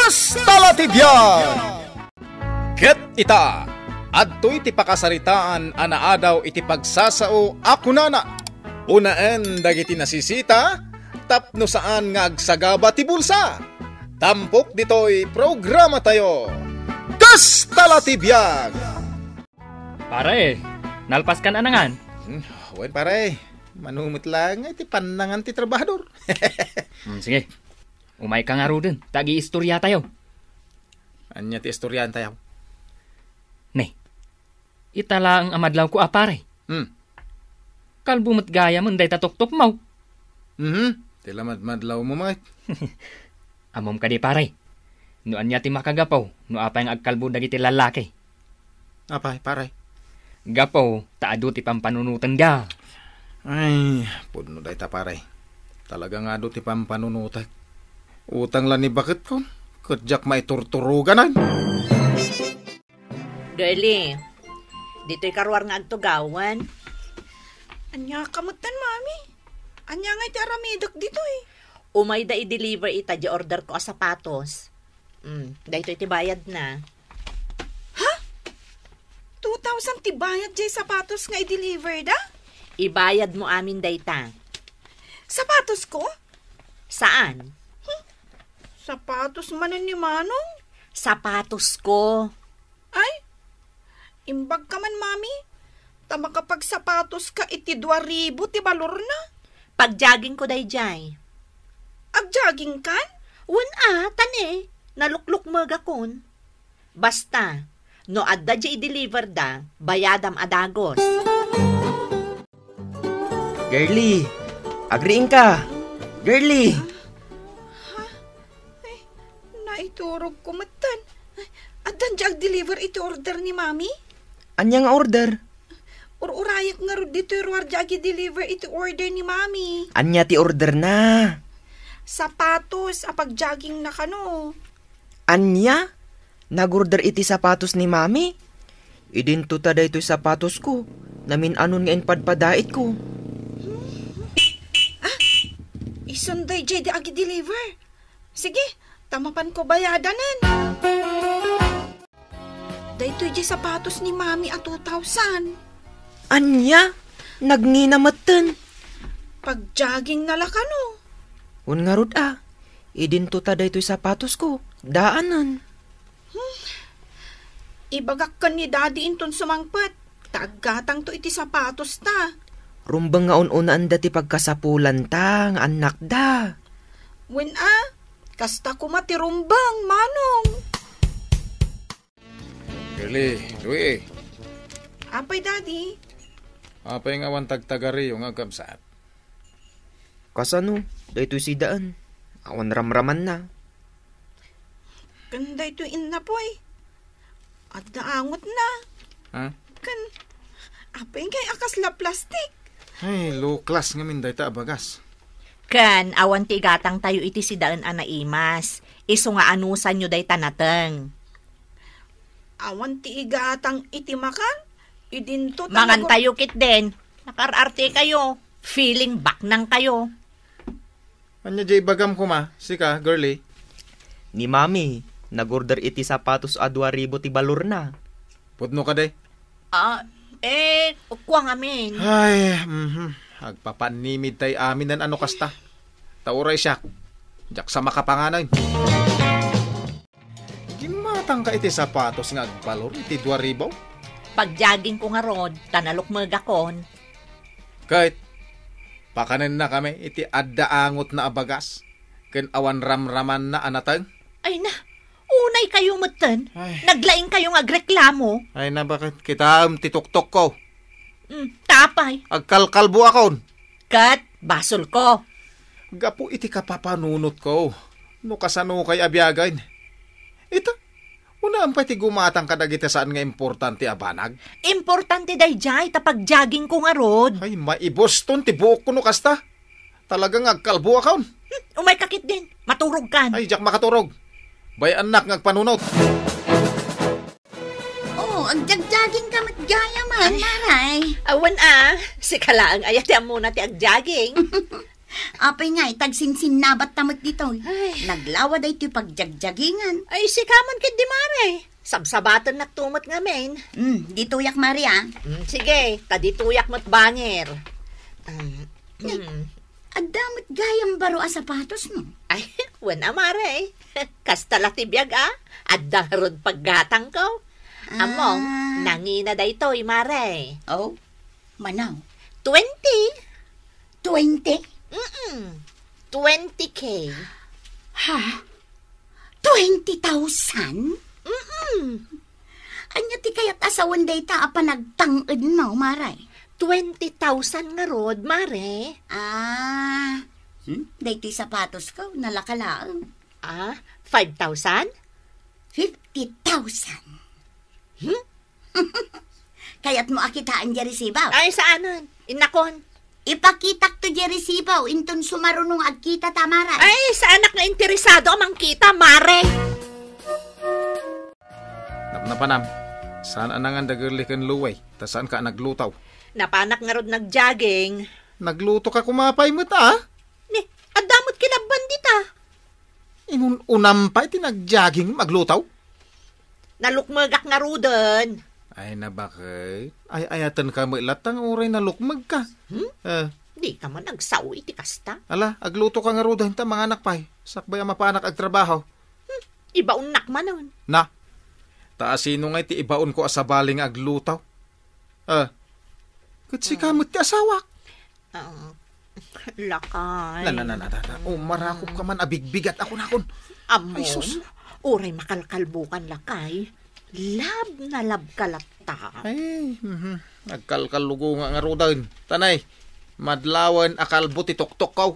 Kastalatibyan! Ket ita, adto'y ti pakasaritaan anaadaw iti pagsasao ako nana. Unaen dagiti nasisita, tapno saan nga agsagaba ti bulsa. Tampok dito'y programa tayo. Kastalatibyan! Pare, nalpas ka na nangan. Wen pare, manumit lang iti panangan ti trabahador. Sige, umay ka nga ro din. Tagi-istorya tayo. Anya ti istoryan tayo? Ne, itala ang amadlaw ko pare. Kalbumot gaya mo, day tatok-tok mo. Tila madlaw mo mga. Amom ka di pare. No anya ti makagapaw, no apay nga agkalbo dagiti lalaki. Apay, pare. Gapaw, taado ti pampanunutan ga. Ay, puno day ta pare. Talaga nga do ti pampanunutan. Utang lang ni bakit ko? Kudyak maiturturuganan. Girlie, dito'y karwar nga agtugawan. Anya kamutan, mami. Anya nga iti aramidok dito eh. Umay da i-deliver ita di order ko a sapatos. Dahito iti bayad na. Ha? 2,000 ti bayad jay sapatos nga i-deliver da? Ibayad mo amin dayta. Sapatos ko? Saan? Sapatos manan ni Manong? Sapatos ko. Ay, imbag ka man, mami. Tama kapag sapatos ka iti 2,000 ti balor na. Pag-jogging ko dayjay. Ag-jogging kan? Tane. Nalukluk magakon. Basta, no adda di i-deliver da, bayadam adagos. Girlie, agriin ka. Girlie. Ay, naiturog kumatan. Adan di ag-deliver iti order ni mami? Anya nga order? Urayak nga ro dito ruar di ag-deliver iti order ni mami. Anya ti order na? Sapatos, apag-jogging na kano. Anya? Nag-order iti sapatos ni mami? Idinto ta daytoy sapatos ko. Namin anon nga inpadpadait ko. Isunday jay di ag-deliver. Sige, tamapan ko bayadanan. Daytoy jay sapatos ni mami at 2,000. Anya? Nagninamatan. Pag-jogging na lakano. Un nga rod idinto ta daytoy sapatos ko. Daanan. Ibagak ka ni daddy inton sumangpat. Tagatang to iti sapatos ta. Rumbang nga un-unaan dati pagkasapulan ta, nga anak da. Wen kasta ko matirumbang, Manong. Girlie, Louie. Apay, daddy. Apay nga wan tagtagari yung agkamsat. Kasano, daytoy si daan. Awan ramraman na. Ganda ito inapoy. At naangot na. Ha? Kan, apay ngay akasla plastik. Ay, low class nga minday ta abagas. Kan, awan ti gatang tayo iti si daan anaimas. Iso nga anusan nyo day tanateng. Awan ti igatang itimakan. Idinto Mangan tayo kit din. Nakararte kayo. Feeling back nang kayo. Anya jay bagam ko ma, sika, girlie. Ni mami, nag-order iti sapatos a 2,000 ti balor na. Pudno ka day. Ukwang amin. Ay, agpapanimid tay amin nan ano kasta. Tauray siya. Jak sa makapanganan. Gimatang ka iti sapatos nga agbalor iti 2,000. Pag-jogging ko nga rod, tanalok magakon. Kahit pakanan na kami iti addaangot na abagas. Ken awan ramraman na anatang. Ay na, unay kayo matan. Ay. Naglaing kayong agreklamo. Ay na bakit kita tituktok ko. Tapay. Agkalkalbo akon. Kat, basol ko. Gapo iti kapapanunot ko. No kasano kay abiyagay. Ito, una ang pati gumatang kadagita saan nga importante abanag. Importante day jay, tapag jogging ko nga rod. Ay, maiboston, tibuok ko no kasta. Talagang agkalbo akon. Umay kakit din, maturog kan. Ay, jak makaturog. Bay anak ngagpanunot. Ang jogging ka matgaya man, maray. Awan si kalaang ayat muna ti ag-jogging. Apay nga, itagsinsin nabat tamot dito. Naglawa da ito pagjagjagingan. Ay, si Kamon kid di Mare. Sabsabatan nagtumot ngamin. Dituyak Maria. Sige, kadituyak mo't banger. Adamot gayang baro a sapatos no. Ay, wala Mare. Kastala tibiyag Adda rod paggatang ko. Among, nangina da ito, Mare. Oh, manaw. 20? 20? 20K. Ha? 20,000? Anya ti kayat asawan day ta apa nagtanged mo, Maray? 20,000 nga rod, Mare. Day ti sapatos ko, nalakalaang. 5,000? 50,000. Kayat mo akitaan di resibaw. Ay, saanon? Inakon. Ipakitak to di resibaw, inton sumarunong agkita tamaray. Ay, sa anak na interesado amang kita, Mare. Napanam, saan anangan dagerlikan luway? Ta saan ka naglutaw? Napanak nga rod nagjogging. Nagluto ka kumapay mo ta? Ni, adamot kilaban dita. Inun unampay tinagjogging maglutaw? Nalukmagak nga rodon. Ay na bakit? Ay ayatan ka mo ilatang oray na lukmag ka. Di ka man nagsaw iti kasta. Ala, agluto ka nga ro dahil ta mga anak pay. Sakbay ang mapanak ag trabaho. Iba unak manon. Na, taasino nga iti ibaon ko asabaling aglutaw. Katsi ka mo ti asawak. Lakay. Marakop ka man, abigbigat ako na kon. Amon, Ay, sus. uray makalkalbukan lakay. Lab na lab kalata. Ay, nagkalkalugo nga ro dahil. Tanay, madlawan akalbo ti tuktok kaw.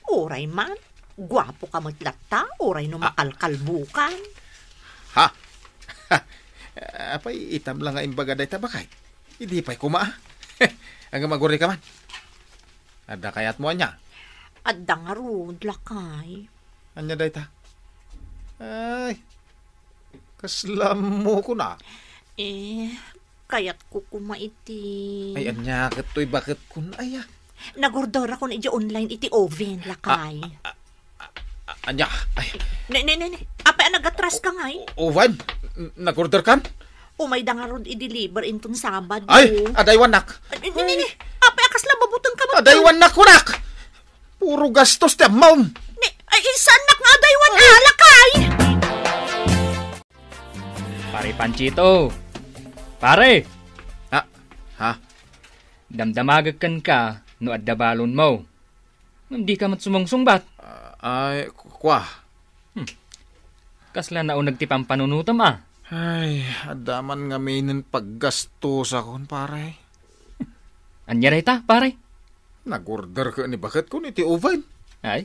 Uray man. Gwapo ka matlata. Uray no makalkalbukan. Ha? Apay, itam lang nga imbaga day tabakay. Hindi pa'y kuma. Hanggang maguri ka man. Ada kayat mo anya. Adda nga rod lakay. Anya day ta? Ay, kaslam mo ko na. Kayat ko kumaiti. Ay, anya, kato'y bakit kun ay Nagordor ako na online iti oven lakay. Anya, ay. Ne. Apay nagatras ka ngay? Ovan, nag-order kan? Umay da nga rod i-deliver intong Sabado. Ay, adaywan nak. Ne. Apay akas lababutang ka mo. Adaywan nak ko nak. Puro gastos ti amaw. Ay, isan nak nga adaywan alakay. Pare Panchito. Pare, Ha? damdamagakan ka no adda balon mo. Hindi ka mat sumungsungbat. Ay, kwa. Kasla na nagtipang panunutam Ay, adaman nga minin paggastos akon, pare. Anya na ita, pare? Nag-order ka ni bakit ko ni ti oven. Ay,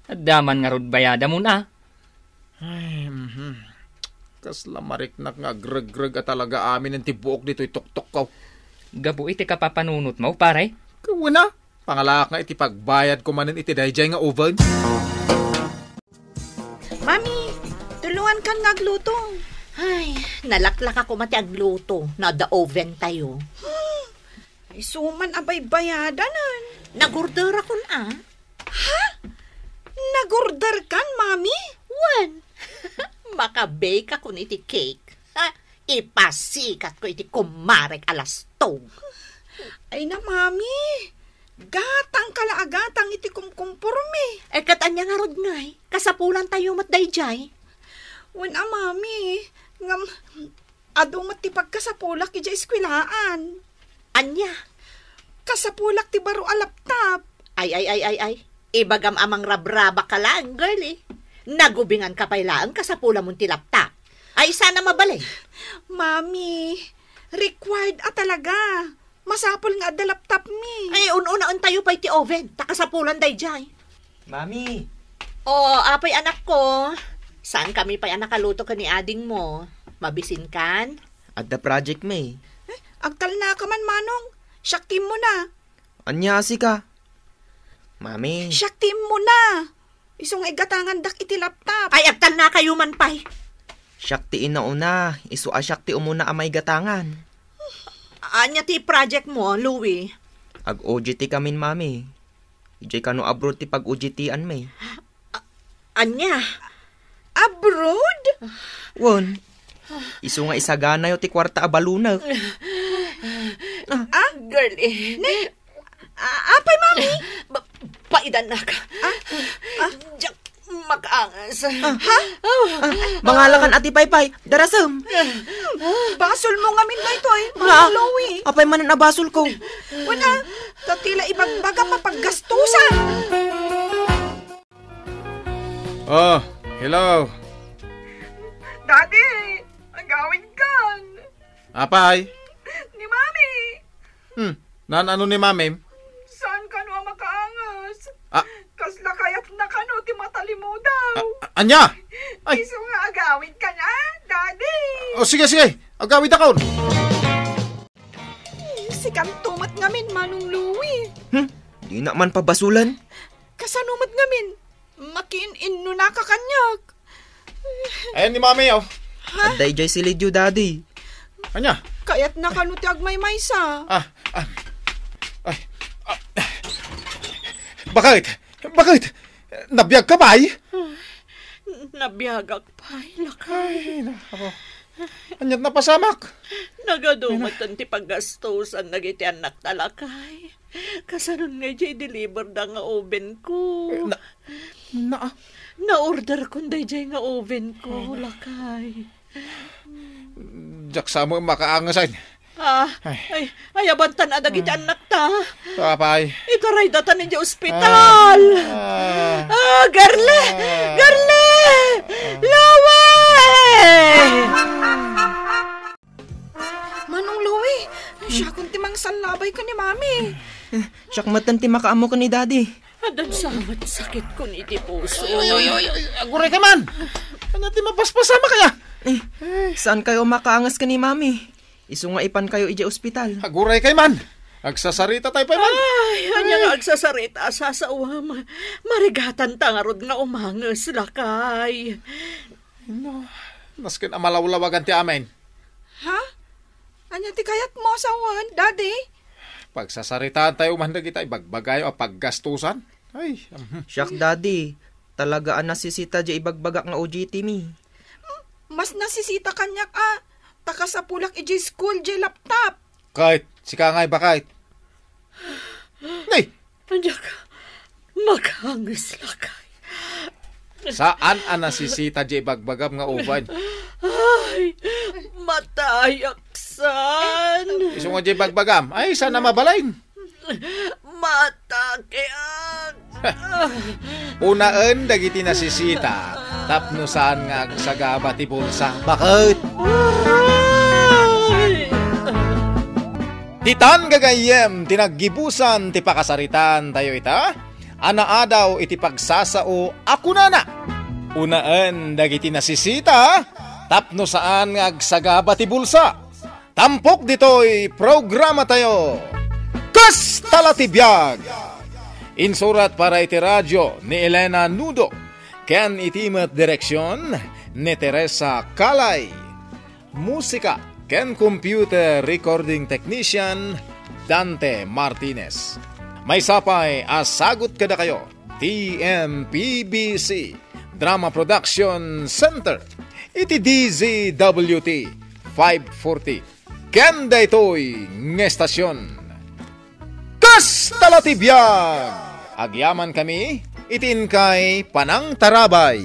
adaman nga rod bayada mo na. Ay, kasla mariknak nga greg-greg at talaga amin ang tibuok dito itok-tok kaw. Gabu iti ka papanunot mo, pare? Kawina, pangalak nga iti pagbayad ko manin iti dayjay nga oven. Mami, tulungan kang nagluto. Ay, nalaklak ako mati agluto. Na the oven tayo. Ay, suman abay bayadanan. Nagorder ako na. Nagorder kan, Mami? Wan. Makabake ako iti cake. Ipasikat ko iti kumarek alas 2. Ay na, Mami. Gatang kalaagatang iti kumkumporme. Katanya nga rod ngay. Kasapulan tayo matdayjay. Wala, Mami. Ngam, adumat ti pagkasapulak iti eskwilaan. Anya? Kasapulak ti baro a laptop. Ay. Ibagam amang rabraba ka lang, girl eh. Nagubingan ka pa'y laang kasapula mong tilaptap. Ay, sana mabalay. Mami, required talaga. Masapol nga da laptop mi. Ay, un-unaan tayo pa iti oven. Takasapulan dayjay. Mami, Apay anak ko. Saan kami pa'y nakaluto ka ni ading mo? Mabisin kan? adda project may. Agtal na ka man, Manong. Shaktim mo na. Anya si ka? Mami, Shaktim mo na. Isong igatangan dak iti laptop. Ay, agtal na kayo man pa'y. syaktiin na una. Isu asyakti umuna amay gatangan. Anya ti project mo, Louie? Ag-OJT kamin, Mami. Ijay kano abroad ti pag-ujitian may. Anya? Abroad? Won, iso nga isagana yo ti kwarta abalunag. Girlie. Apay, Mami? Paidan na ka. Diyak makaangas. Mangalakan ati paypay, darasam. Basol mo nga min ba ito eh, Manong Louie? Apay man na basol ko. Wala, tatila ibagbaga mapaggastusan. Oh, hello. Daddy, ang gawin kan. Apay? Ni Mami, Ano ni mami? saan ka no ang makaangas? Ah. Kasla kayat na ka no, ti matalimu daw. Anya? Ay, Iso nga agawin ka na, Daddy. oh, sige. Agawid ako. Si kantumat ngamin, Manong Louie. Di na man pabasulan. Kasanumat ngamin, makin-in na kakanyag. Ayan ni mami, oh. Aday jay silidyo, daddy. Anya? Kayat na ka no, ti agmay-maysa. Bakit? Nabiyag ka ba ay? Nabiyagak pa, lakay. Anyat na pasamak. Nagadumatan ti paggastusan nagiti anak talakay. Kasaron nga jay deliver da nga oven ko. Na-order ko jay nga oven ko, lakay. Jak sa mo makaangasan. Ay, abantan na dagiti anak ta. Apay. Itaray datan ninyo ospital. Garle! Lawe! Manong Louie, siya kung timang salabay ka ni Mami. Siyak matanti makaamo ka ni daddy. Adan samat sakit ko ni ti puso. Aguray ka man. Anyat di mapaspasama kaya. Saan kayo makaangas ka ni mami? Iso nga ipan kayo ije ospital. Aguray kay man. Agsasarita tayo pa man. Ay, anya nga agsasarita sa uwam. Marigatan tangarod nga umangas lakay. Naskin amalawlawagan ti amin. Ha? Anya ti kayat mo asawan, Daddy? Pagsasaritaan tayo man na kita ibagbagayo o paggastusan. Ay, Siyak daddy, talagaan nasisita je ibagbagak nga OJT mi. Mas nasisita kanyak taka sa pulak ije school je laptop. kahit, sika ngay ba kahit? Nay, Anya ka, maghangis lakay. saan ang nasisita di ibagbagam nga uban? Ay, matayaksan. Iso nga di ibagbagam, ay sana mabalain. Matakian. Unaan dagiti nasisita, tapno saan nga agsagaba ti bulsa. Bakit? Titan gagayem, tinaggibusan ti pakasaritan tayo ita. Anaadaw iti pagsasao ako nana. Unaan dagiti nasisita, tapno saan nga agsagaba ti bulsa. Tampok dito'y programa tayo. Kas talatibiyag! Insurat para iti radyo ni Elena Nudo. Ken itimat direksyon ni Teresa Kalay. Musika ken computer recording technician Dante Martinez. May sapay asagot kada kayo. TMPBC Drama Production Center. Iti DZWT 540. Ken daytoy ng estasyon. Kas talatibiyag! Agyaman kami, itin kay Panang Tarabay.